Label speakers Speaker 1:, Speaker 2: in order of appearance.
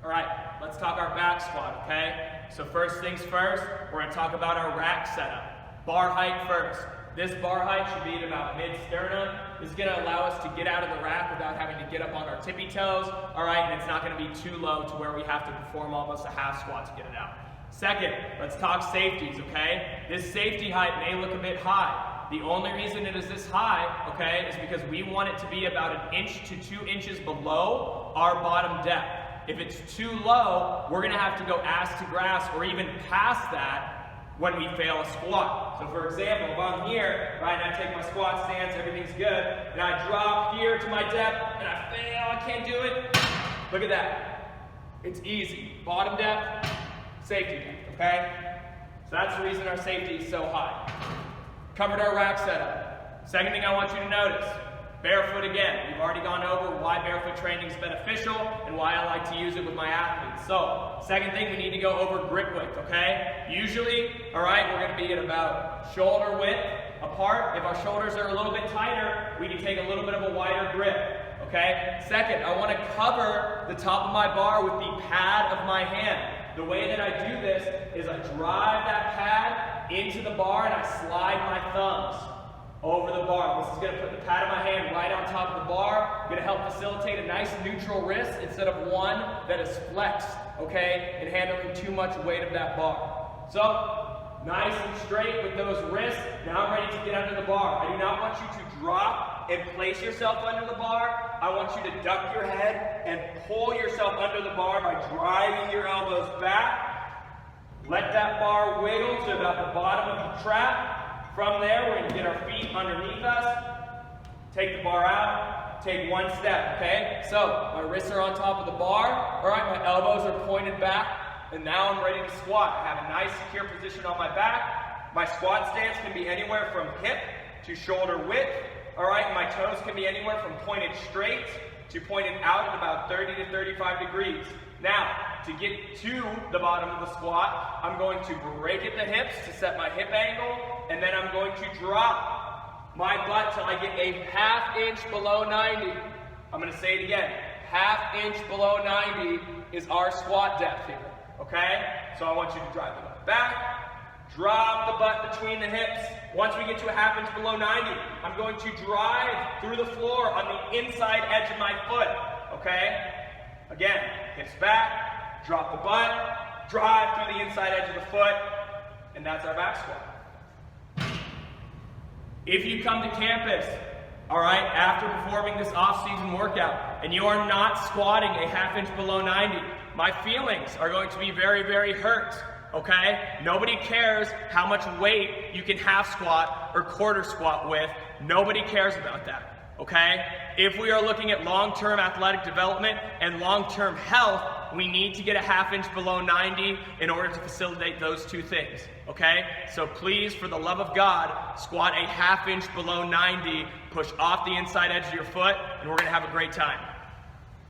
Speaker 1: All right, let's talk our back squat, okay? So first things first, we're gonna talk about our rack setup. Bar height first. This bar height should be at about mid-sternum. This is gonna allow us to get out of the rack without having to get up on our tippy toes, all right? And it's not gonna be too low to where we have to perform almost a half squat to get it out. Second, let's talk safeties, okay? This safety height may look a bit high. The only reason it is this high, okay, is because we want it to be about 1 to 2 inches below our bottom depth. If it's too low, we're gonna have to go ass to grass or even past that when we fail a squat. So for example, if I'm here, right, and I take my squat stance, everything's good, and I drop here to my depth, and I fail, I can't do it, look at that. It's easy. Bottom depth, safety depth, okay? So that's the reason our safety is so high. Covered our rack setup. Second thing I want you to notice, barefoot again. We've already gone over why barefoot training is beneficial and why I like to use it with my athletes. So, second thing, we need to go over grip width, okay? Usually, all right, we're gonna be at about shoulder width apart. If our shoulders are a little bit tighter, we can take a little bit of a wider grip, okay? Second, I wanna cover the top of my bar with the pad of my hand. The way that I do this is I drive that pad into the bar and I slide my thumbs over the bar. This is going to put the pad of my hand right on top of the bar, going to help facilitate a nice neutral wrist instead of one that is flexed, okay, and handling too much weight of that bar. So, nice and straight with those wrists. Now I'm ready to get under the bar. I do not want you to drop and place yourself under the bar. I want you to duck your head and pull yourself under the bar by driving your elbows back. Let that bar wiggle to about the bottom of the trap. From there, we're going to get our feet underneath us, take the bar out, take one step, okay? So, my wrists are on top of the bar, all right, my elbows are pointed back, and now I'm ready to squat. I have a nice secure position on my back. My squat stance can be anywhere from hip to shoulder width, all right? My toes can be anywhere from pointed straight to pointed out at about 30 to 35 degrees. Now, to get to the bottom of the squat, I'm going to break at the hips to set my hip angle, and then I'm going to drop my butt till I get a 1/2 inch below 90. I'm going to say it again. 1/2 inch below 90 is our squat depth here, okay? So I want you to drive the butt back, drop the butt between the hips. Once we get to a 1/2 inch below 90, I'm going to drive through the floor on the inside edge of my foot, okay? Again, hips back, drop the butt, drive through the inside edge of the foot, and that's our back squat. If you come to campus, all right, after performing this off-season workout, and you are not squatting a 1/2 inch below 90, my feelings are going to be very, very hurt, okay? Nobody cares how much weight you can half squat or quarter squat with. Nobody cares about that. Okay? If we are looking at long-term athletic development and long-term health, we need to get a 1/2 inch below 90 in order to facilitate those two things. Okay? So please, for the love of God, squat a 1/2 inch below 90, push off the inside edge of your foot, and we're going to have a great time.